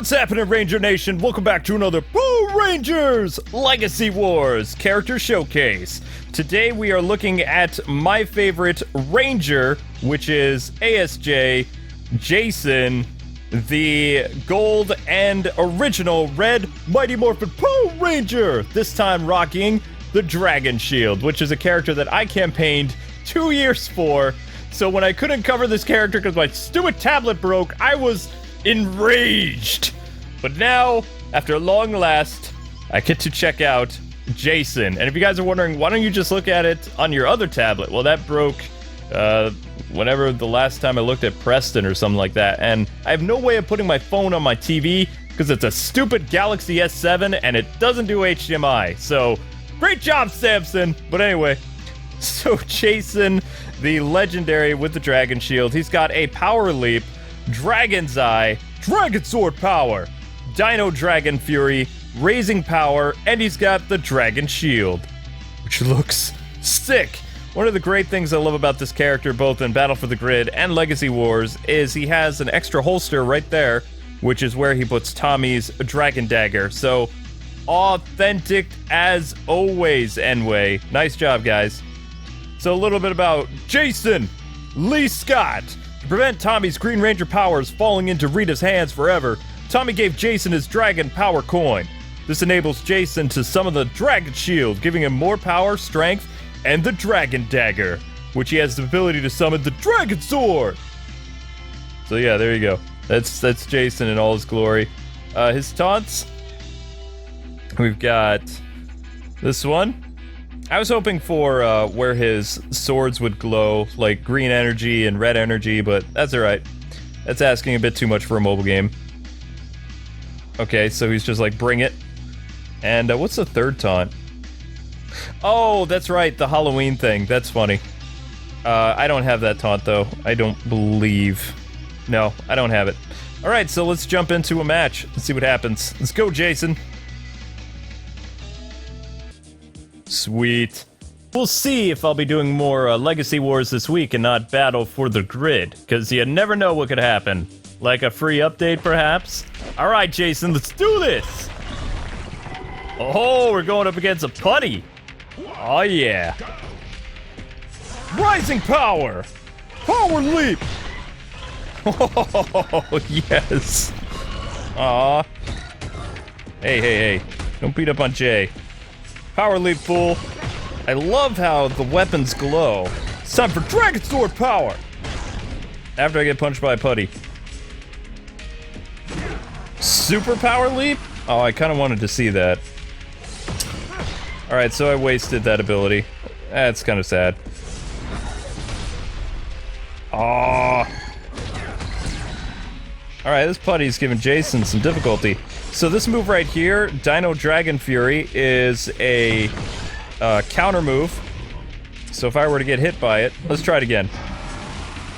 What's happening, Ranger Nation? Welcome back to another Power Rangers Legacy Wars Character Showcase. Today we are looking at my favorite Ranger, which is ASJ Jason, the gold and original red Mighty Morphin Power Ranger, this time rocking the Dragon Shield, which is a character that I campaigned 2 years for. So when I couldn't cover this character because my stupid tablet broke, I was enraged. But now, after long last, I get to check out Jason. And if you guys are wondering, why don't you just look at it on your other tablet? Well, that broke whenever the last time I looked at Preston or something like that. And I have no way of putting my phone on my TV because it's a stupid Galaxy S7 and it doesn't do HDMI. So, great job, Samson. But anyway, so Jason, the legendary with the Dragon Shield, he's got a Power Leap, Dragon's Eye, Dragon Sword Power, Dino Dragon Fury, Raising Power, and he's got the Dragon Shield, which looks sick. One of the great things I love about this character, both in Battle for the Grid and Legacy Wars, is he has an extra holster right there, which is where he puts Tommy's Dragon Dagger. So, authentic as always, Enway. Nice job, guys. So a little bit about Jason Lee Scott. To prevent Tommy's Green Ranger powers falling into Rita's hands forever, Tommy gave Jason his Dragon Power Coin. This enables Jason to summon the Dragon Shield, giving him more power, strength, and the Dragon Dagger, which he has the ability to summon the Dragon Sword. So yeah, there you go. That's Jason in all his glory. His taunts, we've got this one. I was hoping for where his swords would glow, like green energy and red energy, but that's alright. That's asking a bit too much for a mobile game. Okay, so he's just like, bring it. And what's the third taunt? Oh, that's right, the Halloween thing. That's funny. I don't have that taunt, though. I don't believe. No, I don't have it. Alright, so let's jump into a match. Let's see what happens. Let's go, Jason. Sweet. We'll see if I'll be doing more Legacy Wars this week and not Battle for the Grid, because you never know what could happen. Like a free update, perhaps? Alright, Jason, let's do this! Oh, we're going up against a putty! Oh, yeah. Rising Power! Power Leap! Oh, yes! Aw. Hey. Don't beat up on Jay. Power Leap, fool. I love how the weapons glow. It's time for Dragon Sword Power! After I get punched by a putty. Super Power Leap? Oh, I kind of wanted to see that. Alright, so I wasted that ability. That's kind of sad. Aww. Alright, this putty's giving Jason some difficulty. So this move right here, Dino Dragon Fury, is a counter move. So if I were to get hit by it, let's try it again.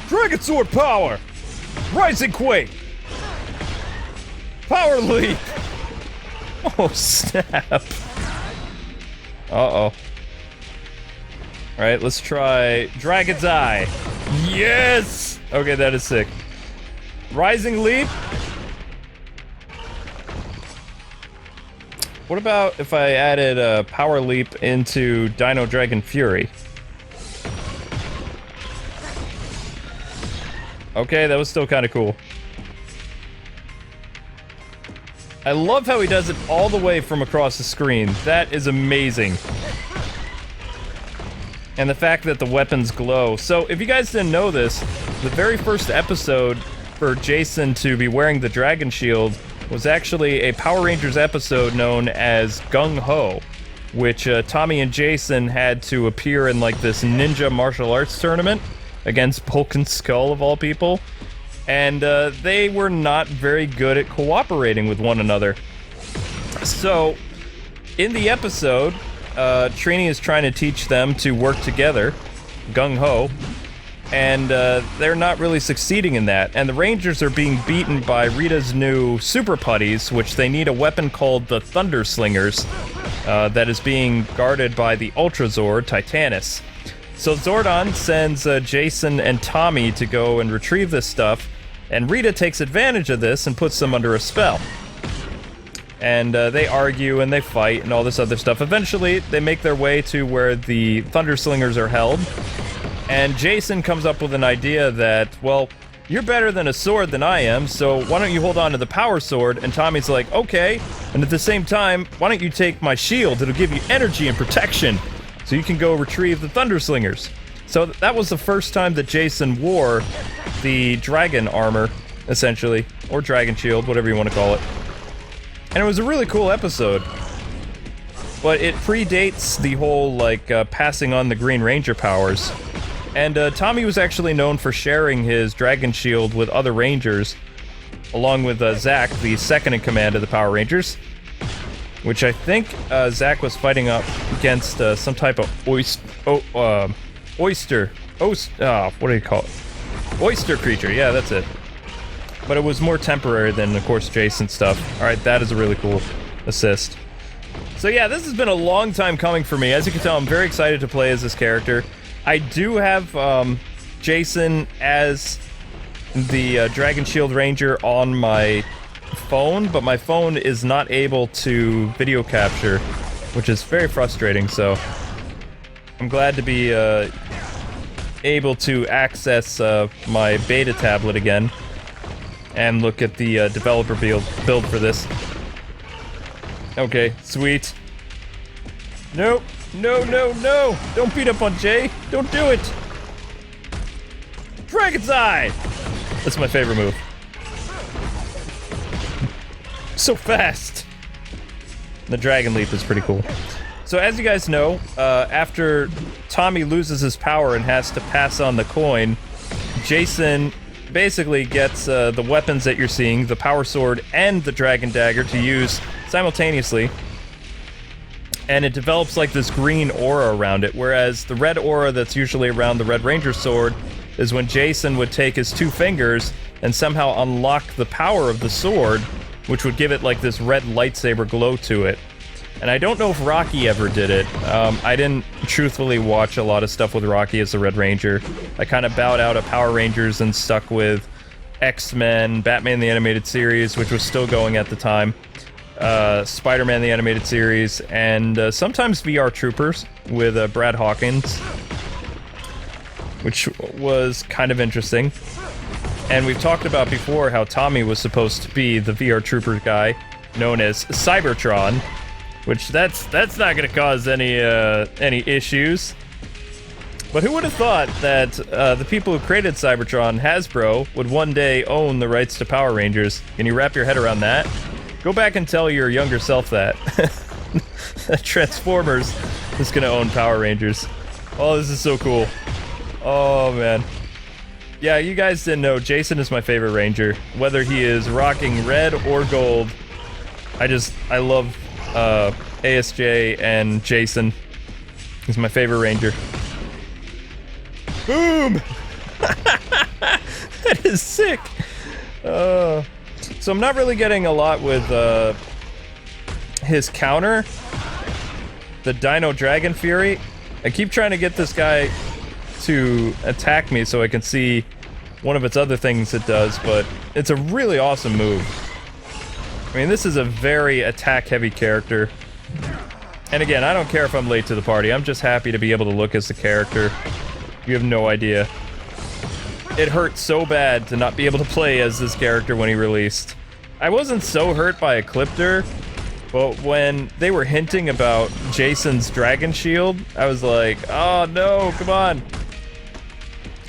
Dragon Sword Power! Rising Quake! Power Leap! Oh, snap. Uh-oh. Alright, let's try Dragon's Eye. Yes! Okay, that is sick. Rising Leap? What about if I added a Power Leap into Dino Dragon Fury? Okay, that was still kind of cool. I love how he does it all the way from across the screen. That is amazing. And the fact that the weapons glow. So, if you guys didn't know this, the very first episode for Jason to be wearing the Dragon Shield was actually a Power Rangers episode known as Gung Ho, which Tommy and Jason had to appear in like this ninja martial arts tournament against Bulk and Skull of all people. And they were not very good at cooperating with one another. So, in the episode, Trini is trying to teach them to work together, Gung Ho, and they're not really succeeding in that. And the Rangers are being beaten by Rita's new Super Putties, which they need a weapon called the Thunder Slingers, that is being guarded by the Ultra Zord, Titanus. So Zordon sends Jason and Tommy to go and retrieve this stuff, And Rita takes advantage of this and puts them under a spell. And they argue and they fight and all this other stuff. Eventually, they make their way to where the Thunderslingers are held. And Jason comes up with an idea that, well, you're better than a sword than I am, so why don't you hold on to the power sword? And Tommy's like, okay. And at the same time, why don't you take my shield? It'll give you energy and protection, so you can go retrieve the Thunderslingers. So that was the first time that Jason wore the dragon armor, essentially. Or dragon shield, whatever you want to call it. And it was a really cool episode. But it predates the whole, like, passing on the Green Ranger powers. And Tommy was actually known for sharing his dragon shield with other Rangers, along with Zach, the second-in-command of the Power Rangers. Which I think Zach was fighting up against some type of oyster... what do you call it? Oyster creature, yeah, that's it. But it was more temporary than, of course, Jason's stuff. Alright, that is a really cool assist. So yeah, this has been a long time coming for me. As you can tell, I'm very excited to play as this character. I do have Jason as the Dragon Shield Ranger on my phone, but my phone is not able to video capture, which is very frustrating, so I'm glad to be able to access my beta tablet again and look at the developer build for this. Okay, sweet. Nope. No, no, no! Don't beat up on Jay! Don't do it! Dragon's Eye! That's my favorite move. So fast! The Dragon Leap is pretty cool. So as you guys know, after Tommy loses his power and has to pass on the coin, Jason basically gets the weapons that you're seeing, the Power Sword and the Dragon Dagger, to use simultaneously. And it develops like this green aura around it, whereas the red aura that's usually around the Red Ranger sword is when Jason would take his two fingers and somehow unlock the power of the sword, which would give it like this red lightsaber glow to it. And I don't know if Rocky ever did it. I didn't truthfully watch a lot of stuff with Rocky as the Red Ranger. I kind of bowed out of Power Rangers and stuck with X-Men, Batman the Animated Series, which was still going at the time. Spider-Man the Animated Series, and sometimes VR Troopers with Brad Hawkins, which was kind of interesting. And we've talked about before how Tommy was supposed to be the VR Trooper guy, known as Cybertron, which that's not going to cause any issues. But who would have thought that the people who created Cybertron, Hasbro, would one day own the rights to Power Rangers? Can you wrap your head around that? Go back and tell your younger self that. Transformers is gonna own Power Rangers. Oh, this is so cool. Oh, man. Yeah, you guys didn't know, Jason is my favorite Ranger. Whether he is rocking red or gold, I love ASJ and Jason. He's my favorite Ranger. Boom! That is sick! So I'm not really getting a lot with his counter, the Dino Dragon Fury. I keep trying to get this guy to attack me so I can see one of its other things it does, but it's a really awesome move. I mean, this is a very attack-heavy character. And again, I don't care if I'm late to the party. I'm just happy to be able to look as the character. You have no idea. It hurt so bad to not be able to play as this character when he released. I wasn't so hurt by Ecliptor, but when they were hinting about Jason's Dragon Shield, I was like, oh no, come on.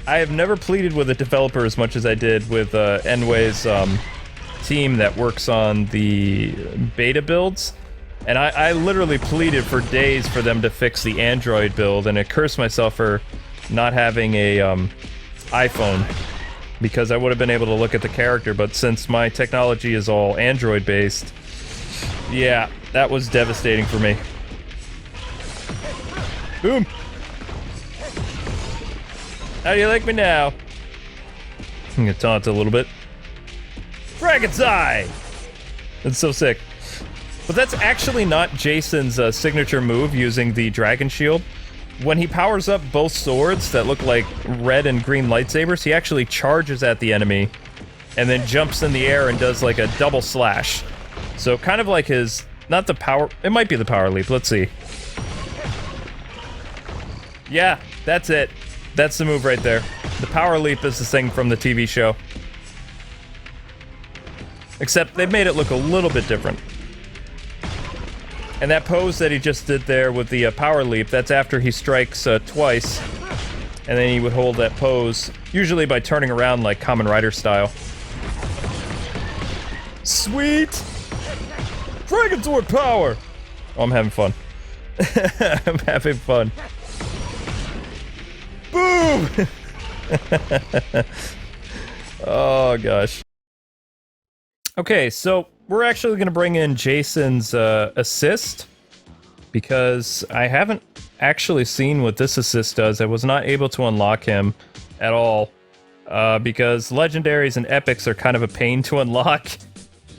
I have never pleaded with a developer as much as I did with Enway's team that works on the beta builds. And I literally pleaded for days for them to fix the Android build, and I cursed myself for not having a iPhone, because I would have been able to look at the character, but since my technology is all Android based, yeah, that was devastating for me. Boom! How do you like me now? I'm gonna taunt a little bit. Dragon's Eye! That's so sick. But that's actually not Jason's signature move, using the Dragon Shield. When he powers up both swords that look like red and green lightsabers, he actually charges at the enemy and then jumps in the air and does like a double slash. So kind of like his, not the power, it might be the power leap, let's see. Yeah, that's it. That's the move right there. The power leap is the thing from the TV show. Except they've made it look a little bit different. And that pose that he just did there with the power leap, that's after he strikes twice. And then he would hold that pose, usually by turning around like Kamen Rider style. Sweet! Dragon Sword power! Oh, I'm having fun. I'm having fun. Boom! Oh, gosh. Okay, so we're actually going to bring in Jason's assist, because I haven't actually seen what this assist does. I was not able to unlock him at all, because legendaries and epics are kind of a pain to unlock.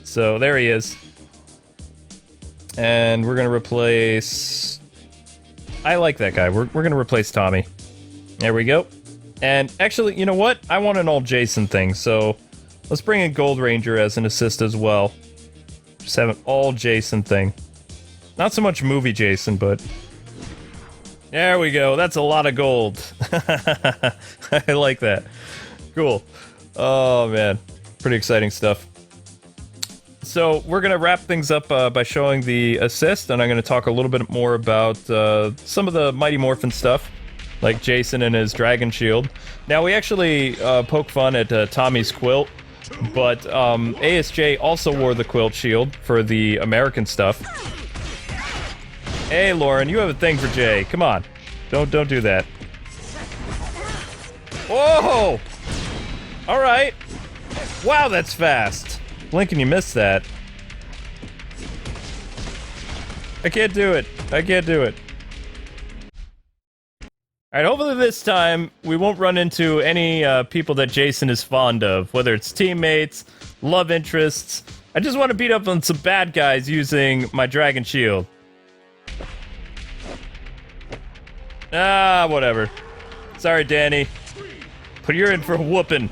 So there he is. And we're going to replace... I like that guy. We're going to replace Tommy. There we go. And actually, you know what? I want an all Jason thing, so let's bring in Gold Ranger as an assist as well. Just have an all Jason thing. Not so much movie Jason, but... There we go. That's a lot of gold. I like that. Cool. Oh, man. Pretty exciting stuff. So, we're going to wrap things up by showing the assist, and I'm going to talk a little bit more about some of the Mighty Morphin stuff, like Jason and his dragon shield. Now, we actually poke fun at Tommy's quilt, but ASJ also wore the quilt shield for the American stuff. Hey, Lauren, you have a thing for Jay. Come on. Don't do that. Whoa! Alright. Wow, that's fast. Blink and you missed that. I can't do it. I can't do it. Alright, hopefully this time we won't run into any people that Jason is fond of, whether it's teammates, love interests. I just want to beat up on some bad guys using my dragon shield. Ah, whatever. Sorry, Danny. But you're in for a whooping.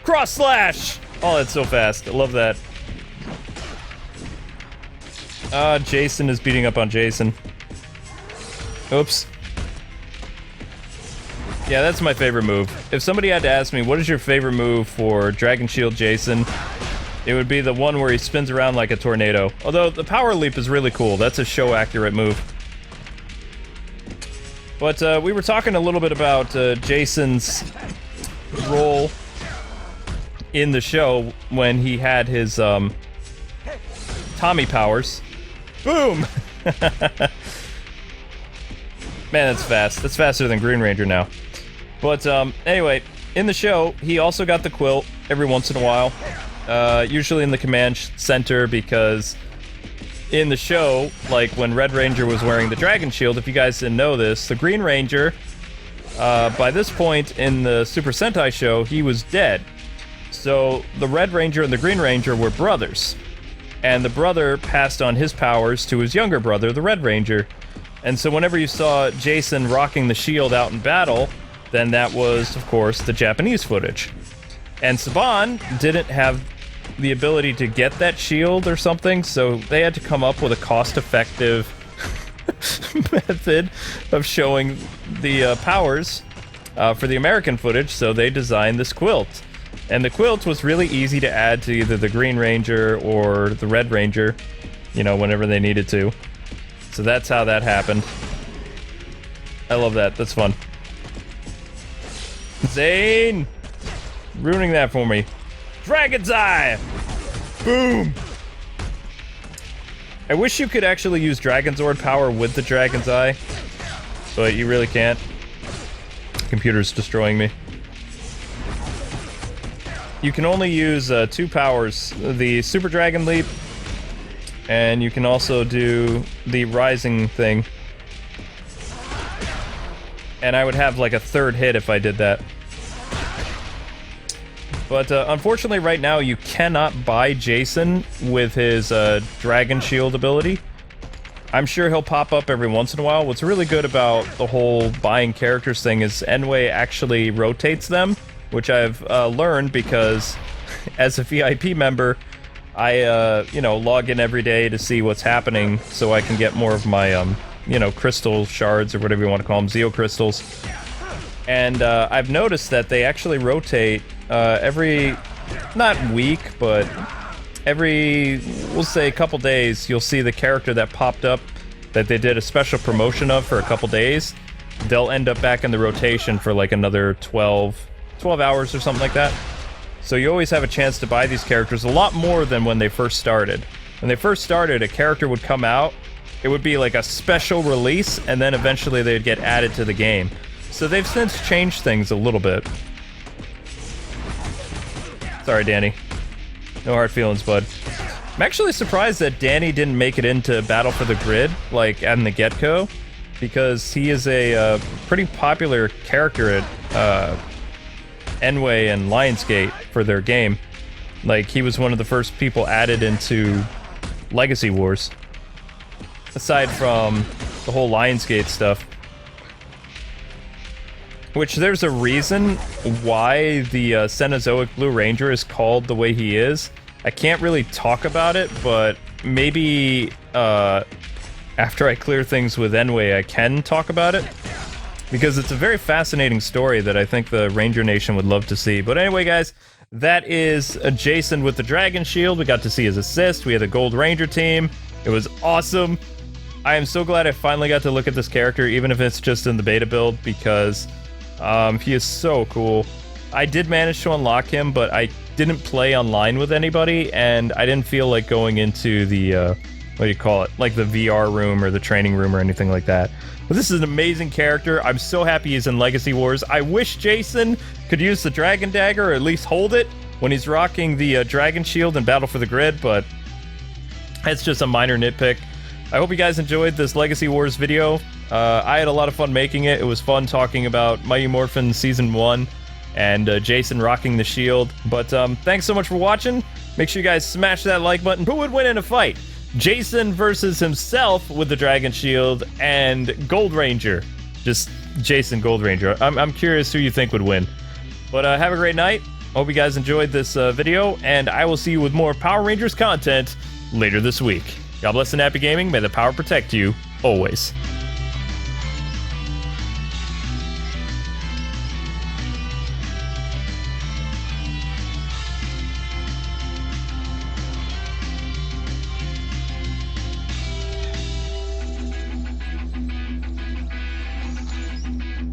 Cross slash! Oh, that's so fast. I love that. Jason is beating up on Jason. Oops. Yeah, that's my favorite move. If somebody had to ask me, what is your favorite move for Dragon Shield Jason? It would be the one where he spins around like a tornado. Although, the power leap is really cool. That's a show-accurate move. But, we were talking a little bit about Jason's role in the show when he had his, Tommy powers. Boom! Man, that's fast. That's faster than Green Ranger now. But, anyway, in the show, he also got the quilt every once in a while. Usually in the command center, because in the show, like when Red Ranger was wearing the Dragon Shield, if you guys didn't know this, the Green Ranger, by this point in the Super Sentai show, he was dead. So the Red Ranger and the Green Ranger were brothers. And the brother passed on his powers to his younger brother, the Red Ranger. And so whenever you saw Jason rocking the shield out in battle, then that was, of course, the Japanese footage. And Saban didn't have the ability to get that shield or something, so they had to come up with a cost-effective method of showing the powers for the American footage, so they designed this quilt. And the quilt was really easy to add to either the Green Ranger or the Red Ranger, you know, whenever they needed to. So that's how that happened. I love that. That's fun. Zane! Ruining that for me. Dragon's Eye! Boom! I wish you could actually use Dragonzord power with the Dragon's Eye, but you really can't. Computer's destroying me. You can only use two powers, the Super Dragon Leap, and you can also do the Rising thing. And I would have like a third hit if I did that. But unfortunately right now you cannot buy Jason with his Dragon Shield ability. I'm sure he'll pop up every once in a while. What's really good about the whole buying characters thing is Enway actually rotates them. which I've learned because as a VIP member, I, you know, log in every day to see what's happening so I can get more of my, you know, crystal shards or whatever you want to call them, Zeo crystals. And I've noticed that they actually rotate every, not week, but every, we'll say a couple days, you'll see the character that popped up that they did a special promotion of for a couple days. They'll end up back in the rotation for like another 12 hours or something like that. So you always have a chance to buy these characters a lot more than when they first started. When they first started, a character would come out, it would be like a special release, and then eventually they'd get added to the game. So they've since changed things a little bit. Sorry, Danny. No hard feelings, bud. I'm actually surprised that Danny didn't make it into Battle for the Grid, like, in the get-go, because he is a pretty popular character at Enway and Lionsgate for their game. Like, he was one of the first people added into Legacy Wars. Aside from the whole Lionsgate stuff. Which, there's a reason why the Cenozoic Blue Ranger is called the way he is. I can't really talk about it, but maybe after I clear things with Enway, I can talk about it. Because it's a very fascinating story that I think the Ranger Nation would love to see. But anyway, guys, that is Jason with the Dragon Shield. We got to see his assist. We had a Gold Ranger team. It was awesome. I am so glad I finally got to look at this character, even if it's just in the beta build, because he is so cool. I did manage to unlock him, but I didn't play online with anybody, and I didn't feel like going into the, what do you call it, like the VR room or the training room or anything like that. But this is an amazing character. I'm so happy he's in Legacy Wars. I wish Jason could use the Dragon Dagger, or at least hold it, when he's rocking the Dragon Shield in Battle for the Grid, but that's just a minor nitpick. I hope you guys enjoyed this Legacy Wars video. I had a lot of fun making it. It was fun talking about Mighty Morphin Season 1 and Jason rocking the shield. But thanks so much for watching. Make sure you guys smash that like button. Who would win in a fight? Jason versus himself with the Dragon Shield and Gold Ranger. Just Jason Gold Ranger. I'm curious who you think would win. But have a great night. Hope you guys enjoyed this video, and I will see you with more Power Rangers content later this week. God bless and happy gaming. May the power protect you always.